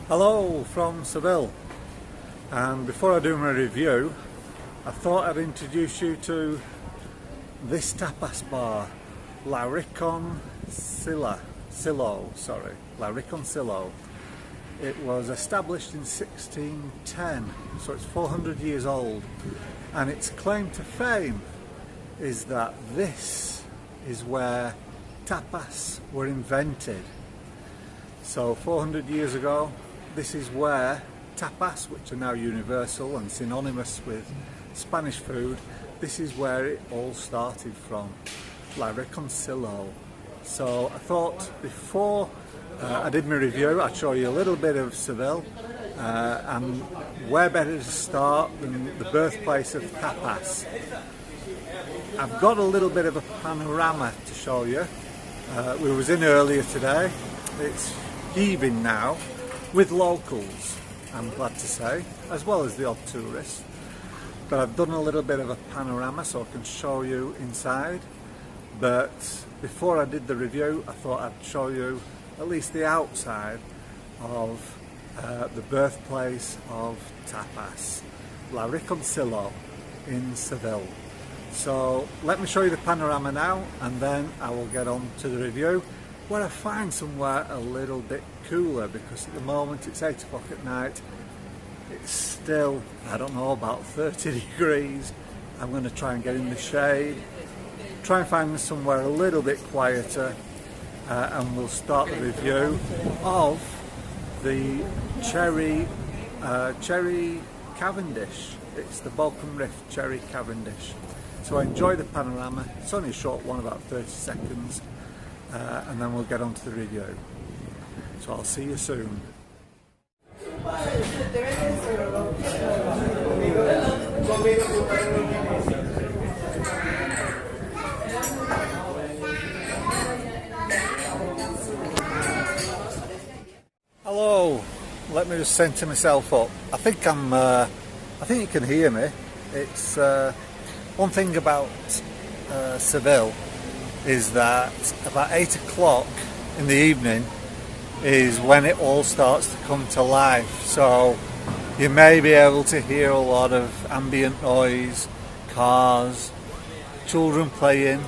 Hello from Seville, and before I do my review I thought I'd introduce you to this tapas bar, La Reconcilio. It was established in 1610, so it's 400 years old, and its claim to fame is that this is where tapas were invented. So 400 years ago, this is where tapas, which are now universal and synonymous with Spanish food, this is where it all started from, La Reconcilio. So I thought before I did my review I'd show you a little bit of Seville, and where better to start than the birthplace of tapas. I've got a little bit of a panorama to show you. We was in earlier today. It's heaving now with locals, I'm glad to say, as well as the odd tourists. But I've done a little bit of a panorama so I can show you inside. But before I did the review, I thought I'd show you at least the outside of the birthplace of tapas, La Reconcilio in Seville. So let me show you the panorama now, and then I will get on to the review, where I find somewhere a little bit cooler, because at the moment it's 8 o'clock at night. It's still, I don't know, about 30 degrees. I'm going to try and get in the shade, try and find somewhere a little bit quieter, and we'll start the review of the cherry Cavendish. It's the Borkum Riff cherry Cavendish. So enjoy the panorama. It's only a short one, about 30 seconds. And then we'll get on to the review. So I'll see you soon. Hello. Let me just center myself up. I think you can hear me. It's one thing about Seville is that about 8 o'clock in the evening is when it all starts to come to life. So you may be able to hear a lot of ambient noise, cars, children playing,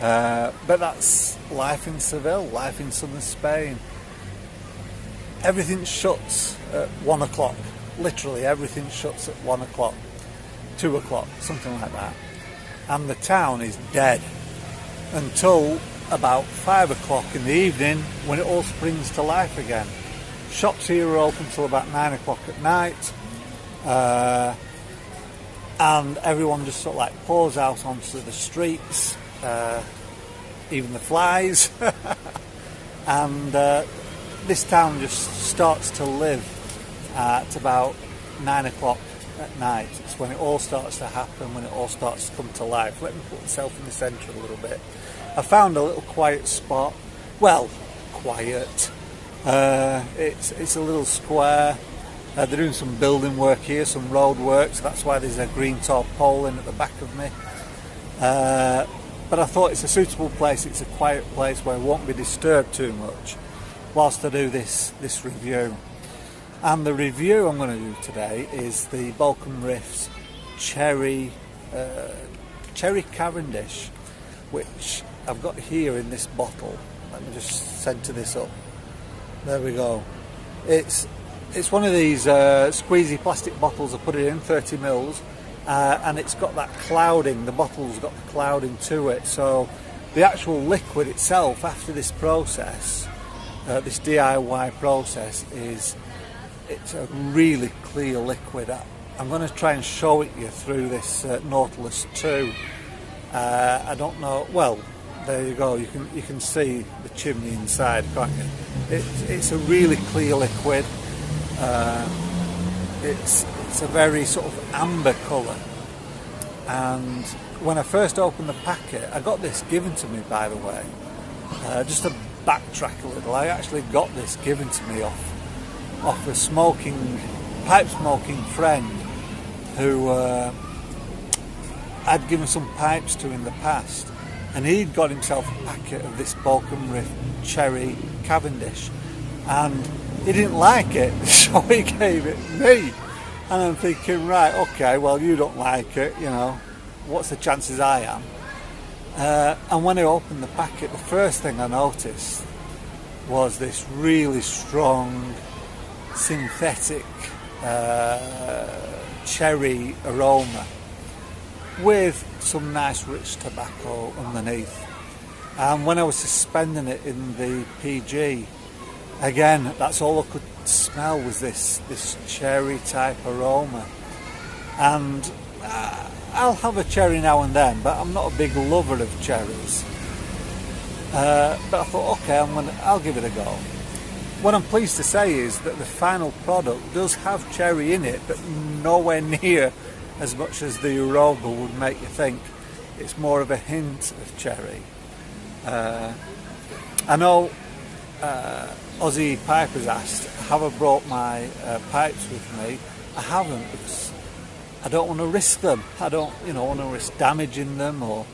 but that's life in Seville, life in southern Spain. Everything shuts at 1 o'clock, literally everything shuts at 1 o'clock, 2 o'clock, something like that. And the town is dead until about 5 o'clock in the evening, when it all springs to life again. Shops here are open till about 9 o'clock at night, and everyone just sort of like pours out onto the streets, even the flies, and this town just starts to live at about 9 o'clock at night. It's when it all starts to happen, when it all starts to come to life. Let me put myself in the centre a little bit. I found a little quiet spot. Well, quiet. It's a little square. They're doing some building work here, some road work, so that's why there's a green tarpaulin at the back of me. But I thought it's a suitable place. It's a quiet place where I won't be disturbed too much whilst I do this review. And the review I'm going to do today is the Borkum Riff's cherry Cavendish, which I've got here in this bottle. Let me just centre this up. There we go. It's one of these squeezy plastic bottles. I put it in 30 mils, and it's got that clouding. The bottle's got the clouding to it, so the actual liquid itself after this process, this DIY process, it's a really clear liquid. I'm going to try and show it you through this Nautilus 2. I don't know. Well, there you go. You can see the chimney inside, can't you? It's a really clear liquid. It's a very sort of amber colour. And when I first opened the packet, I got this given to me, by the way. Just to backtrack a little, I actually got this given to me off a pipe smoking friend who I'd given some pipes to in the past, and he'd got himself a packet of this Borkum Riff cherry Cavendish, and he didn't like it, so he gave it me. And I'm thinking, right, okay, well, you don't like it, you know, what's the chances I am? And when I opened the packet, the first thing I noticed was this really strong synthetic cherry aroma with some nice rich tobacco underneath. And when I was suspending it in the PG, again, that's all I could smell was this cherry type aroma. And I'll have a cherry now and then, but I'm not a big lover of cherries. But I thought, okay, I'll give it a go. What I'm pleased to say is that the final product does have cherry in it, but nowhere near as much as the aroma would make you think. It's more of a hint of cherry. I know Aussie Piper's asked, have I brought my pipes with me? I haven't, because I don't want to risk them. I don't, want to risk damaging them or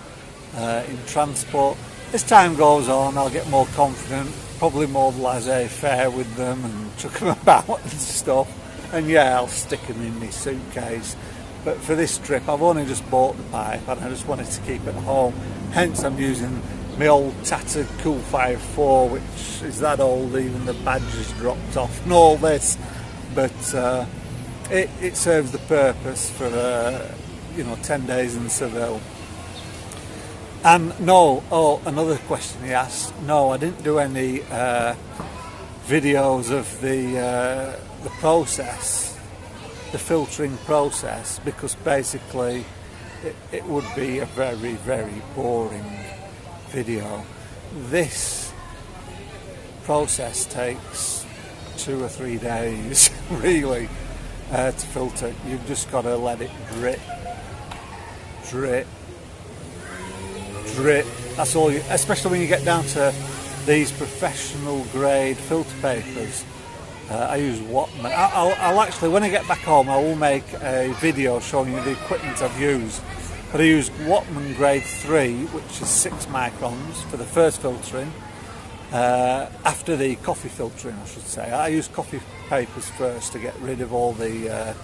in transport. As time goes on, I'll get more confident, probably more laissez-faire with them and chuck them about and stuff. And yeah, I'll stick them in my suitcase. But for this trip, I've only just bought the pipe and I just wanted to keep it at home. Hence, I'm using my old tattered Cool 5.4, which is that old, even the badge has dropped off and all this. But it serves the purpose for 10 days in Seville. And no, another question he asked. No, I didn't do any videos of the process, the filtering process, because basically it would be a very, very boring video. This process takes 2 or 3 days, really, to filter. You've just got to let it drip, drip, drip. That's all you, especially when you get down to these professional grade filter papers. I use Wattman. I'll actually, when I get back home, I will make a video showing you the equipment I've used. But I use Wattman grade 3, which is 6 microns for the first filtering. After the coffee filtering, I should say. I use coffee papers first to get rid of all the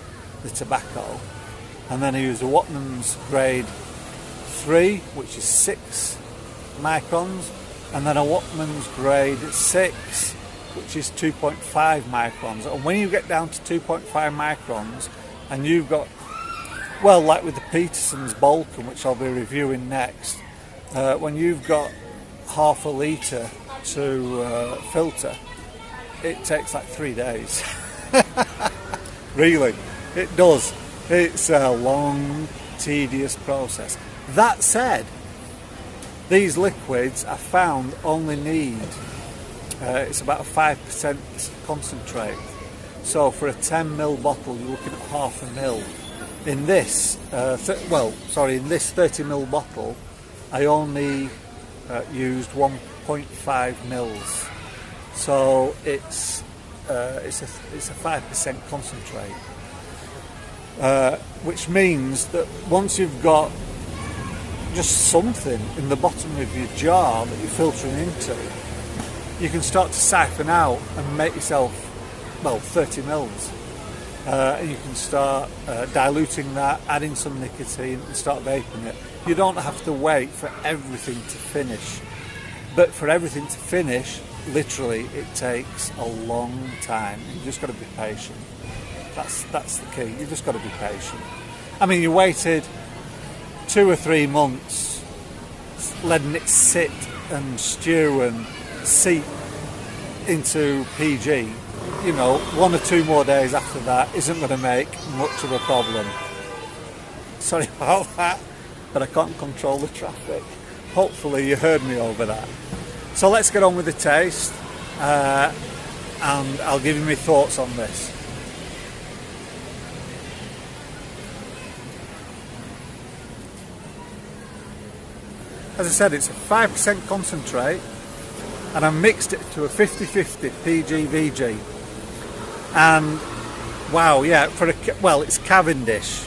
tobacco. And then I use a Wattman's grade 3, which is 6 microns, and then a Wattman's grade 6, which is 2.5 microns. And when you get down to 2.5 microns, and you've got, well, like with the Peterson's Borkum, which I'll be reviewing next, when you've got half a litre to filter, it takes like 3 days. Really, it does. It's a long, tedious process. That said, these liquids I found only need, it's about a 5% concentrate. So for a 10ml bottle, you're looking at half a mil. In this, in this 30ml bottle, I only used 1.5 mils. So it's a 5% concentrate, which means that once you've got just something in the bottom of your jar that you're filtering into, you can start to siphon out and make yourself, 30 mils. And you can start diluting that, adding some nicotine and start vaping it. You don't have to wait for everything to finish. But for everything to finish, literally, it takes a long time. You've just got to be patient. That's the key. You've just got to be patient. I mean, you waited 2 or 3 months letting it sit and stew and seep into PG. 1 or 2 more days after that isn't going to make much of a problem. Sorry about that, but I can't control the traffic. Hopefully you heard me over that. So let's get on with the taste, and I'll give you my thoughts on this. As I said, it's a 5% concentrate, and I mixed it to a 50-50 PG-VG. And wow, yeah, it's Cavendish.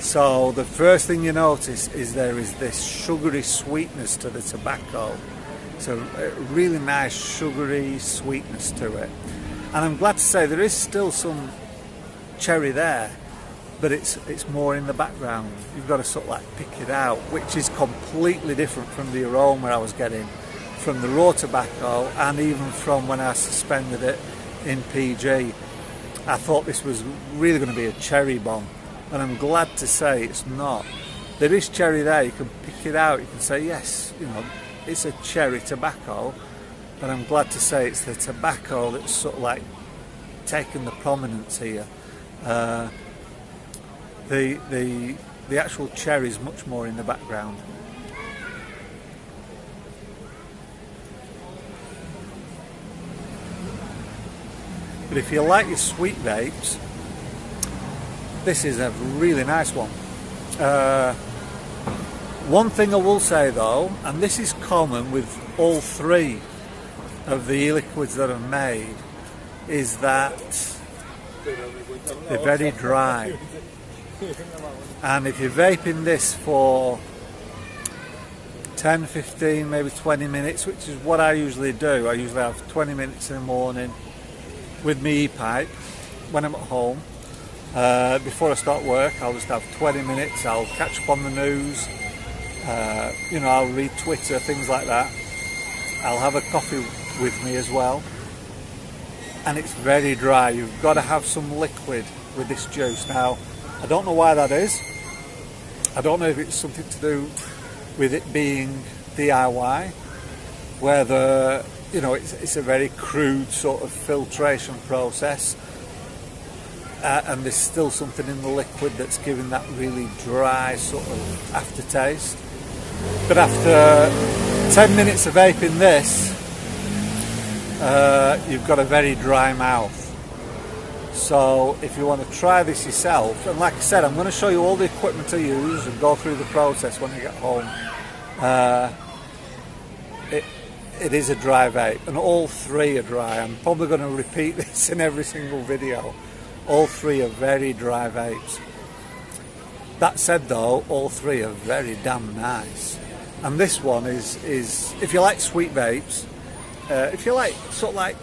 So the first thing you notice is there is this sugary sweetness to the tobacco. It's a really nice sugary sweetness to it. And I'm glad to say there is still some cherry there, but it's more in the background. You've got to sort of like pick it out, which is completely different from the aroma I was getting from the raw tobacco, and even from when I suspended it in PG. I thought this was really going to be a cherry bomb, and I'm glad to say it's not. There is cherry there, you can pick it out, you can say yes, you know, it's a cherry tobacco, but I'm glad to say it's the tobacco that's sort of like taken the prominence here. The actual cherry is much more in the background. But if you like your sweet vapes, this is a really nice one. One thing I will say though, and this is common with all three of the e-liquids that I've made, is that they're very dry. And if you're vaping this for 10, 15, maybe 20 minutes, which is what I usually do. I usually have 20 minutes in the morning with my e-pipe when I'm at home. Before I start work, I'll just have 20 minutes, I'll catch up on the news, you know, I'll read Twitter, things like that. I'll have a coffee with me as well. And it's very dry. You've got to have some liquid with this juice. Now, I don't know why that is. I don't know if it's something to do with it being DIY, whether, you know, it's a very crude sort of filtration process, and there's still something in the liquid that's giving that really dry sort of aftertaste. But after 10 minutes of vaping this, you've got a very dry mouth. So if you want to try this yourself, and like I said, I'm going to show you all the equipment I use and go through the process when I get home. It is a dry vape, and all three are dry. I'm probably going to repeat this in every single video. All three are very dry vapes. That said though, all three are very damn nice. And this one is if you like sweet vapes, if you like sort of like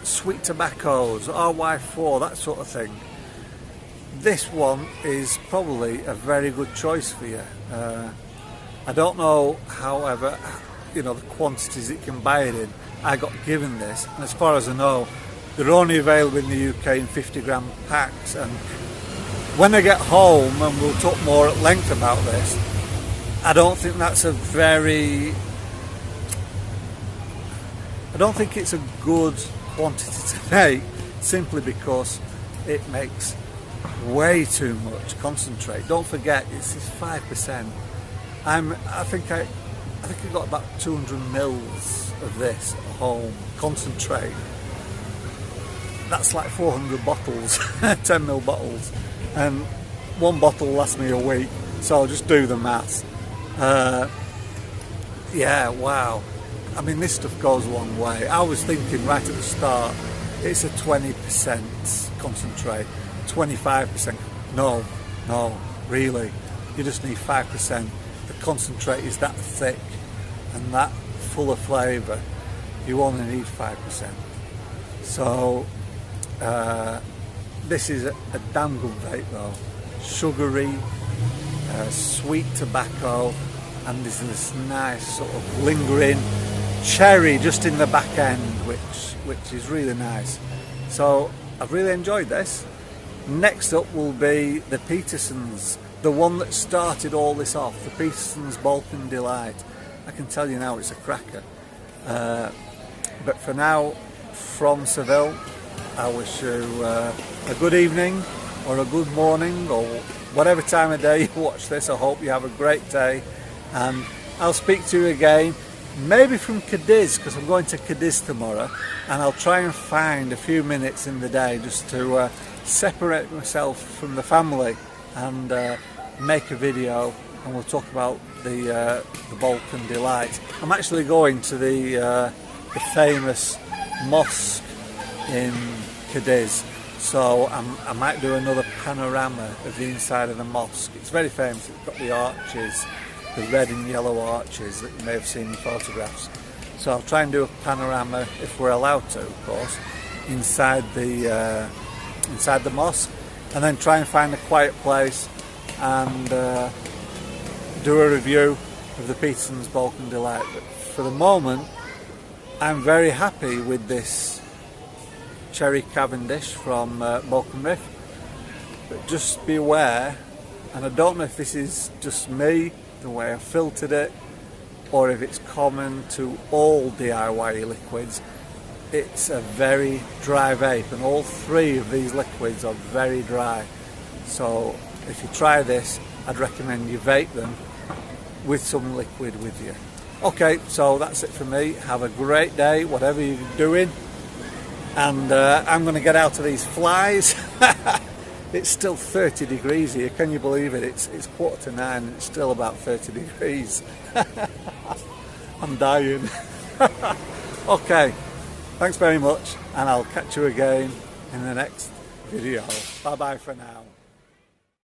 sweet tobaccos, RY4, that sort of thing, this one is probably a very good choice for you. I don't know, however, you know, the quantities it can buy it in. I got given this, and as far as I know, they're only available in the UK in 50-gram packs. And when I get home, and we'll talk more at length about this, I don't think that's a very... I don't think it's a good quantity to make, simply because it makes way too much concentrate. Don't forget, it's 5%. I think I got about 200 mils of this at home, concentrate. That's like 400 bottles, 10 mil bottles, and one bottle lasts me a week, so I'll just do the maths. Yeah, wow. I mean, this stuff goes a long way. I was thinking right at the start, it's a 20% concentrate, 25%. No, really. You just need 5%. The concentrate is that thick and that full of flavour. You only need 5%. So, this is a damn good vape though. Sugary, sweet tobacco, and there's this nice sort of lingering cherry just in the back end, which is really nice. So I've really enjoyed this. Next up will be the Peterson's, the one that started all this off, the Peterson's Borkum Delight. I can tell you now it's a cracker. But for now, from Seville, I wish you a good evening or a good morning, or whatever time of day you watch this. I hope you have a great day, and I'll speak to you again, maybe from Cadiz, because I'm going to Cadiz tomorrow, and I'll try and find a few minutes in the day just to separate myself from the family and make a video, and we'll talk about the Borkum Delight. I'm actually going to the famous mosque in Cadiz, so I might do another panorama of the inside of the mosque. It's very famous. It's got the arches, the red and yellow arches that you may have seen in photographs. So I'll try and do a panorama, if we're allowed to, of course, inside the mosque, and then try and find a quiet place and do a review of the Peterson's Borkum Delight. But for the moment, I'm very happy with this cherry Cavendish from Borkum Riff. But just be aware, and I don't know if this is just me, the way I filtered it, or if it's common to all DIY liquids, it's a very dry vape, and all three of these liquids are very dry. So if you try this, I'd recommend you vape them with some liquid with you. Okay, so that's it for me. Have a great day, whatever you're doing, and I'm going to get out of these flies. It's still 30 degrees here, can you believe it? It's 9:15 and it's still about 30 degrees. I'm dying. Okay, thanks very much, and I'll catch you again in the next video. Bye bye for now.